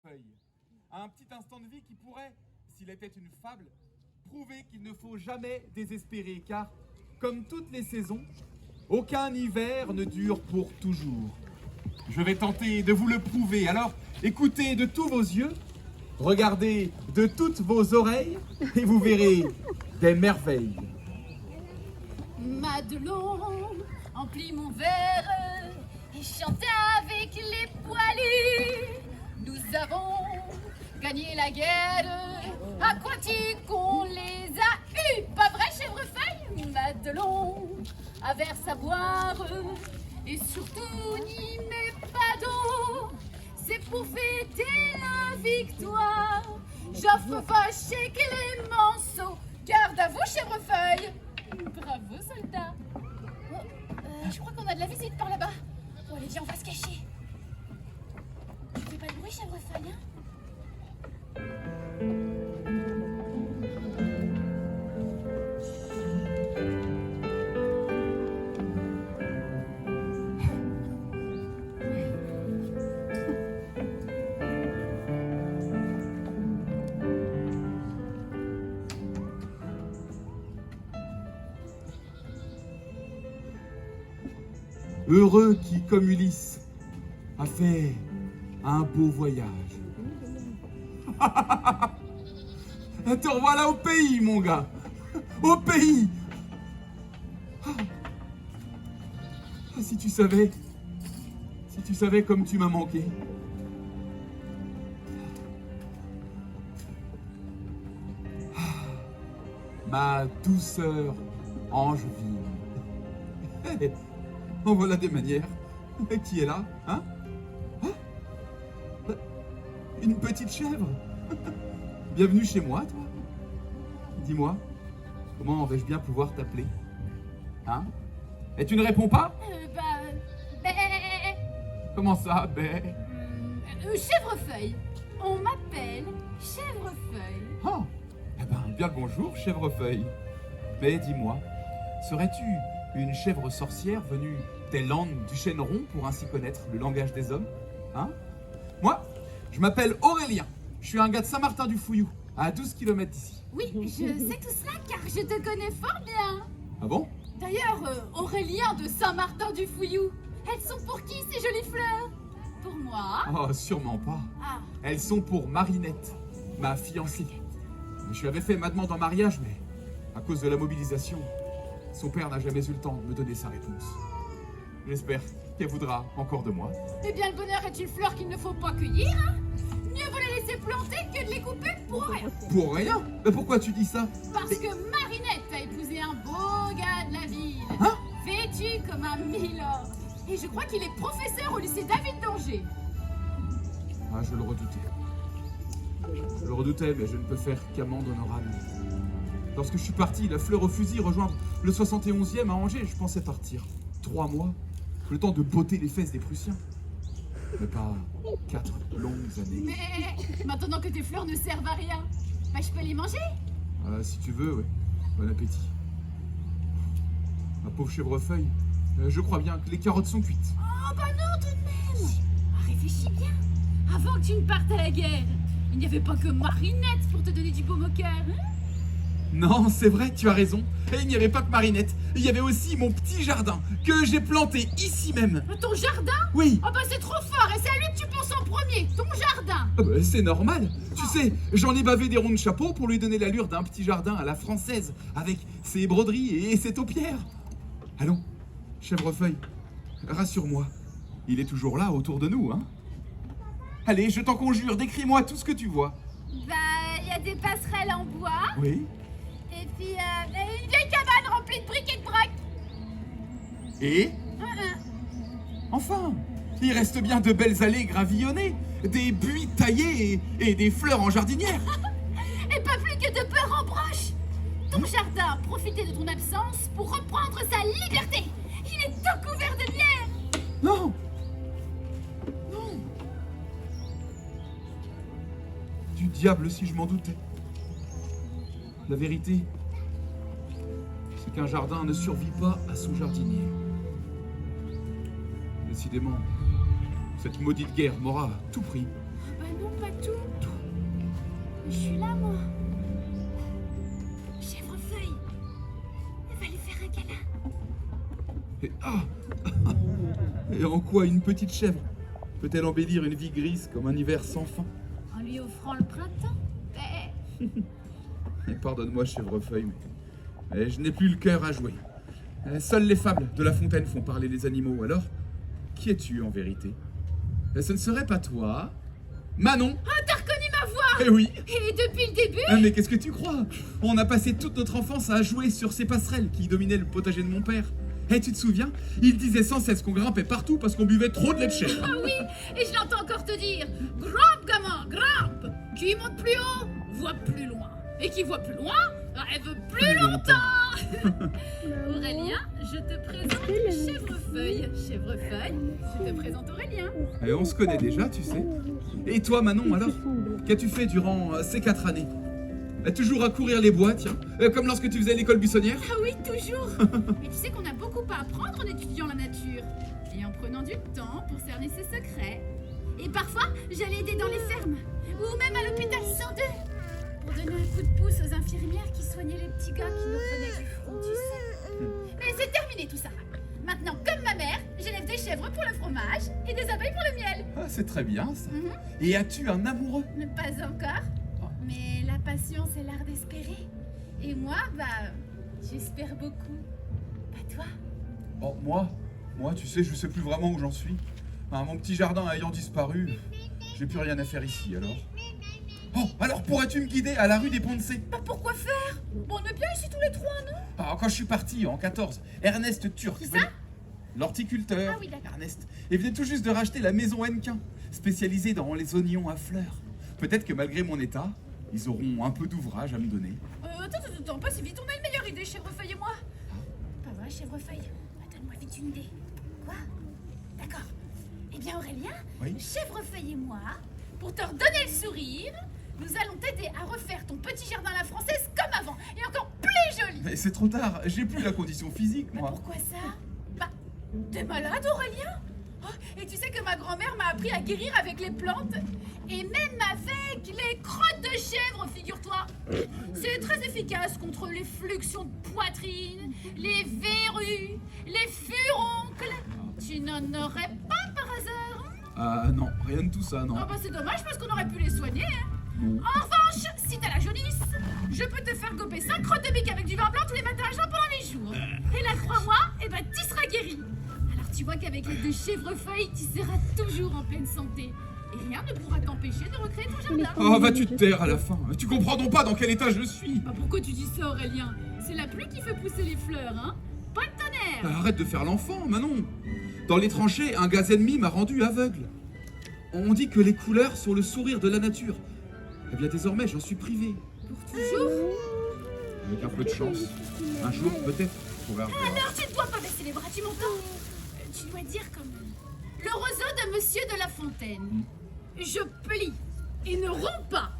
feuille. Un petit instant de vie qui pourrait, s'il était une fable, prouver qu'il ne faut jamais désespérer, car, comme toutes les saisons, aucun hiver ne dure pour toujours. Je vais tenter de vous le prouver, alors écoutez de tous vos yeux, regardez de toutes vos oreilles, et vous verrez des merveilles. Madelon, emplis mon verre et chantez avec les poilus. Nous avons gagné la guerre, à Quantique on les a eus. Pas vrai, Chèvrefeuille? Madelon, un verre à boire et surtout n'y mets pas d'eau. C'est pour fêter la victoire. J'offre vache et Clémenceau. Garde à vous, Chèvrefeuille. Bravo, soldat. Oh, je crois qu'on a de la visite par là-bas. Oh, allez, viens, on va se cacher. Tu fais pas de bruit, Chèvrefeuille, hein? Heureux qui, comme Ulysse, a fait un beau voyage. Te revoilà au pays, mon gars. Au pays. Si tu savais comme tu m'as manqué. Ma douceur angevine. En voilà des manières. Qui est là, hein? Une petite chèvre. Bienvenue chez moi, toi. Dis-moi, comment vais-je bien pouvoir t'appeler? Hein? Et tu ne réponds pas? Comment ça, Chèvrefeuille. On m'appelle Chèvrefeuille. Oh, eh ben, bien le bonjour, Chèvrefeuille. Mais dis-moi, serais-tu une chèvre sorcière venue des Landes du Chêneron pour ainsi connaître le langage des hommes? Hein? Moi, je m'appelle Aurélien. Je suis un gars de Saint-Martin-du-Fouillou, à 12 km d'ici. Oui, je sais tout cela car je te connais fort bien. Ah bon? D'ailleurs, Aurélien de Saint-Martin-du-Fouillou, elles sont pour qui ces jolies fleurs? Pour moi? Oh, sûrement pas. Ah. Elles sont pour Marinette, ma fiancée. Je lui avais fait ma demande en mariage, mais à cause de la mobilisation, son père n'a jamais eu le temps de me donner sa réponse. J'espère qu'elle voudra encore de moi. Eh bien, le bonheur est une fleur qu'il ne faut pas cueillir, hein? Mieux vaut les laisser planter que de les couper pour rien. Pour rien? Mais pourquoi tu dis ça? Parce que Marinette a épousé un beau gars de la ville, Hein? vêtu comme un milord. Et je crois qu'il est professeur au lycée David d'Angers. Ah, je le redoutais. Je le redoutais, mais je ne peux faire qu'amende honorable. Lorsque je suis parti, la fleur au fusil, rejoindre le 71e à Angers, je pensais partir 3 mois, le temps de botter les fesses des Prussiens. Mais pas 4 longues années. Mais maintenant que tes fleurs ne servent à rien, bah je peux les manger. Si tu veux, ouais. Bon appétit. Ma pauvre Chèvrefeuille, je crois bien que les carottes sont cuites. Oh bah non, tout de même. Réfléchis bien. Avant que tu ne partes à la guerre, il n'y avait pas que Marinette pour te donner du baume au cœur, hein? Non, c'est vrai, tu as raison. Et il n'y avait pas que Marinette. Il y avait aussi mon petit jardin que j'ai planté ici même. Ton jardin? Oui. Oh bah c'est trop fort et c'est à lui que tu penses en premier, ton jardin. Ah bah, c'est normal. Tu sais, j'en ai bavé des ronds de chapeau pour lui donner l'allure d'un petit jardin à la française, avec ses broderies et ses taupières. Allons, Chèvrefeuille, rassure-moi. Il est toujours là autour de nous, hein? Allez, je t'en conjure, décris-moi tout ce que tu vois. Bah, il y a des passerelles en bois. Oui. Et puis, une vieille cabane remplie de briques et de broc. Et enfin, il reste bien de belles allées gravillonnées, des buis taillés et des fleurs en jardinière. Et pas plus que de peur en broche. Ton jardin a profité de ton absence pour reprendre sa liberté. Il est tout couvert de lierre. Non. Non. Du diable si je m'en doutais. La vérité, c'est qu'un jardin ne survit pas à son jardinier. Décidément, cette maudite guerre m'aura tout pris. Ben non, pas tout. Je suis là, moi. Chèvrefeuille. Elle va lui faire un câlin. Et, et en quoi une petite chèvre peut-elle embellir une vie grise comme un hiver sans fin? En lui offrant le printemps. Et pardonne-moi, chèvrefeuille, mais je n'ai plus le cœur à jouer. Seules les fables de La Fontaine font parler les animaux. Alors, qui es-tu en vérité? Ce ne serait pas toi, Manon? Oh, t'as reconnu ma voix? Eh oui. Et depuis le début? Mais qu'est-ce que tu crois? On a passé toute notre enfance à jouer sur ces passerelles qui dominaient le potager de mon père. Et tu te souviens? Il disait sans cesse qu'on grimpait partout parce qu'on buvait trop de lait de chèvre. Ah oui, et je l'entends encore te dire. Grimpe, gamin, grimpe. Qui monte plus haut, voit plus loin. Et qui voit plus loin, rêve plus longtemps. Aurélien, je te présente Chèvrefeuille. Chèvrefeuille, je te présente Aurélien. Et on se connaît déjà, tu sais. Et toi, Manon, alors? Qu'as-tu fait durant ces 4 années? Toujours à courir les bois, tiens. Comme lorsque tu faisais l'école buissonnière? Ah oui, toujours. Et tu sais qu'on a beaucoup à apprendre en étudiant la nature. Et en prenant du temps pour cerner ses secrets. Et parfois, j'allais aider dans les fermes. Ou même à l'hôpital 102. Pour donner un coup de pouce aux infirmières qui soignaient les petits gars qui nous revenaient du front, tu sais. Mais c'est terminé tout ça. Maintenant, comme ma mère, j'élève des chèvres pour le fromage et des abeilles pour le miel. Ah, c'est très bien, ça. Et as-tu un amoureux? Mais pas encore. Mais la patience est l'art d'espérer. Et moi, j'espère beaucoup. Pas toi? Oh, moi, tu sais, je sais plus vraiment où j'en suis. Mon petit jardin ayant disparu, j'ai plus rien à faire ici, alors. Oh, alors pourrais-tu me guider à la rue des Poncé? Pourquoi faire? Bon, on est bien ici tous les trois, non? Quand je suis parti en 14, Ernest Turc, Qui ça? l'horticulteur, Ah oui, d'accord. Ernest, et venait tout juste de racheter la maison Hennequin, spécialisée dans les oignons à fleurs. Peut-être que malgré mon état, ils auront un peu d'ouvrage à me donner. Attends, pas si vite, on a une meilleure idée, Chèvrefeuille et moi. Pas vrai, Chèvrefeuille? Donne-moi vite une idée. Quoi? D'accord. Eh bien, Aurélien, Oui? Chèvrefeuille et moi, pour te redonner le sourire, nous allons t'aider à refaire ton petit jardin à la française comme avant, et encore plus joli. Mais c'est trop tard, j'ai plus la condition physique, moi. Pourquoi ça? T'es malade, Aurélien? Et tu sais que ma grand-mère m'a appris à guérir avec les plantes, et même avec les crottes de chèvre, figure-toi. C'est très efficace contre les fluxions de poitrine, les verrues, les furoncles. Tu n'en aurais pas par hasard? Ah non, rien de tout ça, non. C'est dommage parce qu'on aurait pu les soigner. Non. En revanche, si t'as la jaunisse, je peux te faire gober 5 crottes de bique avec du vin blanc tous les matins à jeun pendant 8 jours. Et là, crois-moi, t'y seras guéri. Alors tu vois qu'avec les 2 chèvrefeuilles, tu seras toujours en pleine santé. Et rien ne pourra t'empêcher de recréer ton jardin. Oh, vas-tu te taire à la fin? Tu comprends donc pas dans quel état je suis? Pourquoi tu dis ça, Aurélien? C'est la pluie qui fait pousser les fleurs, hein? Pas le tonnerre. Arrête de faire l'enfant, Manon. Dans les tranchées, un gaz ennemi m'a rendu aveugle. On dit que les couleurs sont le sourire de la nature. Eh bien, désormais, j'en suis privé. Pour toujours? Avec un peu de chance. Un jour, peut-être, je pourrai revoir. Alors, tu ne dois pas baisser les bras, tu m'entends? Tu dois dire comme le roseau de Monsieur de La Fontaine. Je plie et ne romps pas.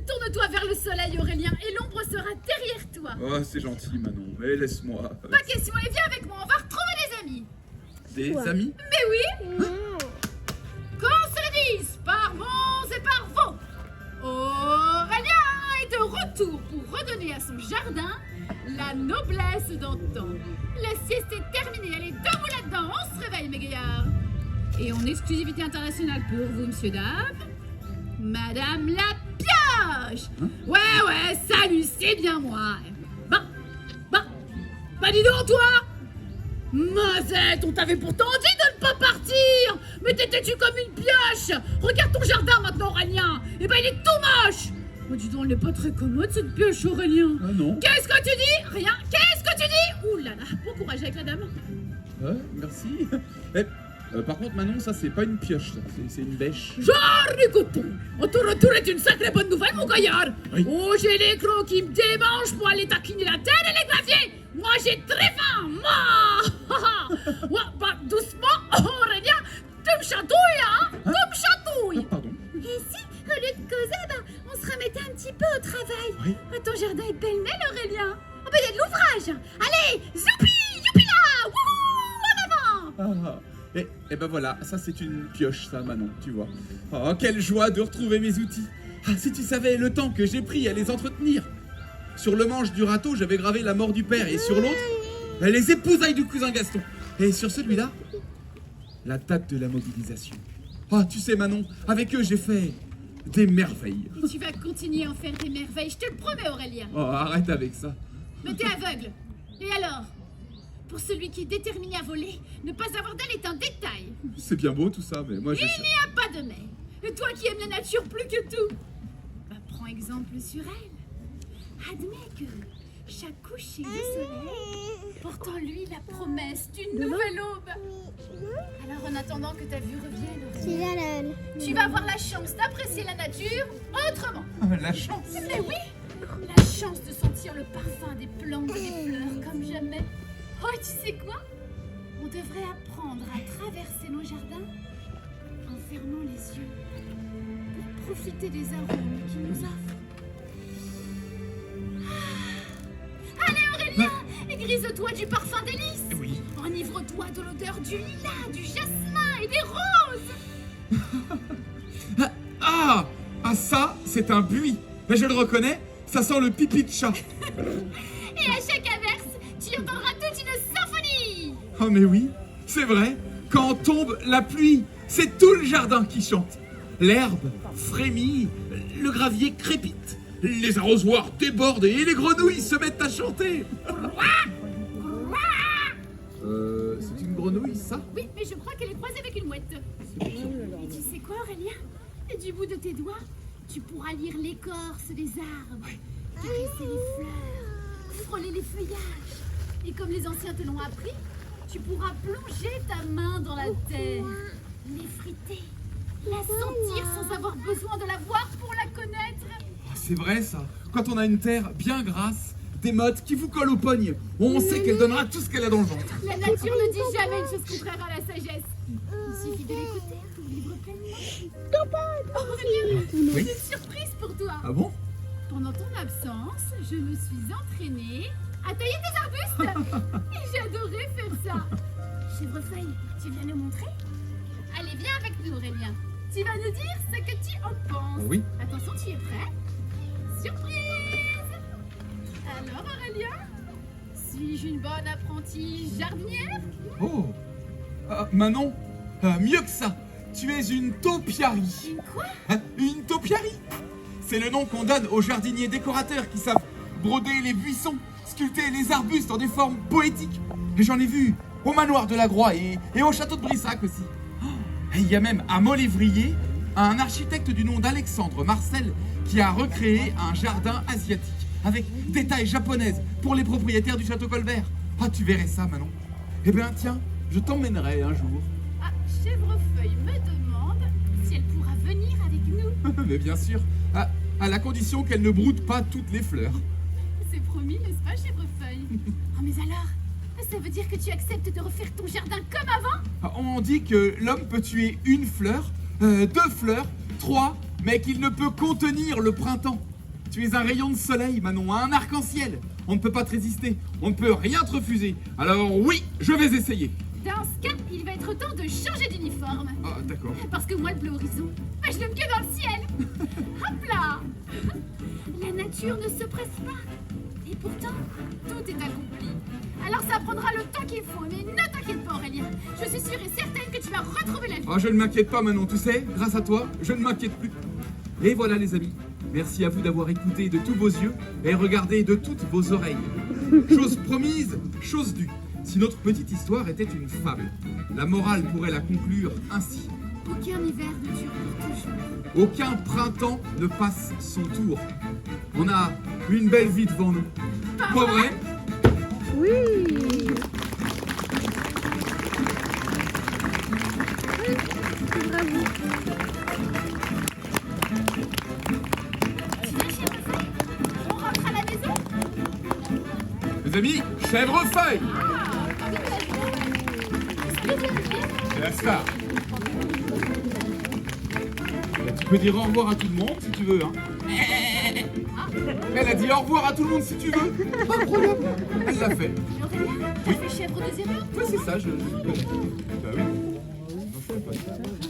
Tourne-toi vers le soleil, Aurélien, et l'ombre sera derrière toi. Oh, c'est gentil, Manon, mais laisse-moi. Pas question, et viens avec moi, on va retrouver des amis. Des amis? Mais oui. Qu'on se le dise, par bons et par faux. Aurélien est de retour pour redonner à son jardin la noblesse d'antan. La sieste est terminée, allez, debout là-dedans, on se réveille, mes gaillards. Et en exclusivité internationale pour vous, monsieur, dame, Madame la pioche. Ouais, salut, c'est bien moi. Bah dis donc, toi. Mazette, on t'avait pourtant dit de ne pas partir. Mais t'étais-tu comme une pioche? Regarde ton jardin maintenant, Aurélien. Il est tout moche. Oh, dis donc, elle n'est pas très commode, cette pioche, Aurélien. Ah non. Qu'est-ce que tu dis? Rien. Qu'est-ce que tu dis? Ouh là là, bon courage avec la dame. Merci. Par contre, Manon, ça, c'est pas une pioche, ça. C'est une bêche. Genre du coton. Ton retour est une sacrée bonne nouvelle, mon gaillard. Oui. Oh, j'ai les crocs qui me démangent pour aller taquiner la terre et les graviers. Moi, j'ai très faim. Moi, doucement, Aurélien, tu me chatouilles, hein? Tu me chatouilles. Pardon. Et si, au lieu de causer, on se remettait un petit peu au travail. Oui. Ton jardin est pêle-mêle, Aurélien. Il y a de l'ouvrage. Allez, zoupi, youpi là, wouhou, en avant. Et ben voilà, ça c'est une pioche, ça, Manon, tu vois. Oh, quelle joie de retrouver mes outils. Ah, si tu savais le temps que j'ai pris à les entretenir. Sur le manche du râteau, j'avais gravé la mort du père, et sur l'autre, les épousailles du cousin Gaston. Et sur celui-là, la date de la mobilisation. Ah, tu sais, Manon, avec eux, j'ai fait des merveilles. Et tu vas continuer à en faire des merveilles, je te le promets, Aurélien. Oh, arrête avec ça. Mais t'es aveugle. Et alors? Pour celui qui est déterminé à voler, ne pas avoir d'aile est un détail. C'est bien beau tout ça, mais moi je... Il n'y a pas de mais. Et toi qui aimes la nature plus que tout, bah, prends exemple sur elle. Admets que chaque coucher du soleil porte en lui la promesse d'une nouvelle aube. Alors en attendant que ta vue revienne, tu vas avoir la chance d'apprécier la nature autrement. La chance. Mais oui, la chance de sentir le parfum des plantes et des fleurs comme jamais. Oh, tu sais quoi? On devrait apprendre à traverser nos jardins en fermant les yeux pour profiter des arômes qu'ils nous offrent. Ah. Allez Aurélien, grise-toi du parfum des lys. Oui. Enivre-toi de l'odeur du lilas, du jasmin et des roses. Ah, ça, c'est un buis. Mais je le reconnais, ça sent le pipi de chat. Et à chaque averse, tu entendras toute une symphonie. Oh mais oui, c'est vrai, quand tombe la pluie, c'est tout le jardin qui chante. L'herbe frémit, le gravier crépite, les arrosoirs débordent et les grenouilles se mettent à chanter. C'est une grenouille, ça? Oui, mais je crois qu'elle est croisée avec une mouette. Et tu sais quoi, Aurélien? Du bout de tes doigts, tu pourras lire l'écorce des arbres, caresser les fleurs, frôler les feuillages. Et comme les anciens te l'ont appris, tu pourras plonger ta main dans la terre, l'effriter, la sentir sans avoir besoin de la voir pour la connaître. Oh, c'est vrai ça, quand on a une terre bien grasse, des mottes qui vous collent aux pognes, on sait qu'elle donnera tout ce qu'elle a dans le ventre. La nature ne dit jamais une chose contraire à la sagesse. Il suffit de l'écouter pour vivre pleinement. Aurélien, j'ai une surprise pour toi. Ah bon? Pendant ton absence, je me suis entraînée à tailler des arbustes. Et j'adorais faire ça. Chèvrefeuille, tu viens nous montrer? Allez, viens avec nous, Aurélien. Tu vas nous dire ce que tu en penses. Oui. Attention, tu es prêt? Surprise! Alors, Aurélien, suis-je une bonne apprentie jardinière? Oh, Manon, mieux que ça, tu es une topiarie. Une quoi? Une topiarie. C'est le nom qu'on donne aux jardiniers décorateurs qui savent broder les buissons, sculpter les arbustes en des formes poétiques. Et j'en ai vu au manoir de la Groix et au château de Brissac aussi. Et il y a même à Molévrier un architecte du nom d'Alexandre Marcel qui a recréé un jardin asiatique avec des tailles japonaises pour les propriétaires du château Colbert. Ah, tu verrais ça, Manon. Eh bien, tiens, je t'emmènerai un jour. Ah, Chèvrefeuille me demande si elle pourra venir avec nous. Mais bien sûr, à la condition qu'elle ne broude pas toutes les fleurs. C'est promis, n'est-ce pas, Chèvrefeuille? Oh, mais alors, ça veut dire que tu acceptes de refaire ton jardin comme avant? On dit que l'homme peut tuer une fleur, 2 fleurs, 3, mais qu'il ne peut contenir le printemps. Tu es un rayon de soleil, Manon, un arc-en-ciel. On ne peut pas te résister, on ne peut rien te refuser. Alors oui, je vais essayer. Dans ce cas, il va être temps de changer d'uniforme. Ah, d'accord. Parce que moi, le bleu horizon, je l'aime que dans le ciel. Hop là! La nature ne se presse pas. Et pourtant, tout est accompli. Alors ça prendra le temps qu'il faut, mais ne t'inquiète pas, Aurélien. Je suis sûre et certaine que tu vas retrouver la vie. Oh, je ne m'inquiète pas, Manon, tu sais, grâce à toi, je ne m'inquiète plus. Et voilà, les amis. Merci à vous d'avoir écouté de tous vos yeux et regardé de toutes vos oreilles. Chose promise, chose due. Si notre petite histoire était une fable, la morale pourrait la conclure ainsi. Aucun hiver ne dure pour toujours. Aucun printemps ne passe son tour. On a une belle vie devant nous. Pas vrai? Oui. Bravo. Tu viens, Chèvrefeuille? On rentre à la maison? Les amis, Chèvrefeuille! C'est la star. Tu peux dire au revoir à tout le monde si tu veux, hein. Elle a dit au revoir à tout le monde si tu veux. Pas de problème. Elle l'a fait. Aurélien, tu fais chèvre de zéro? Oui, c'est ça, je connais. Bah oui. quoi.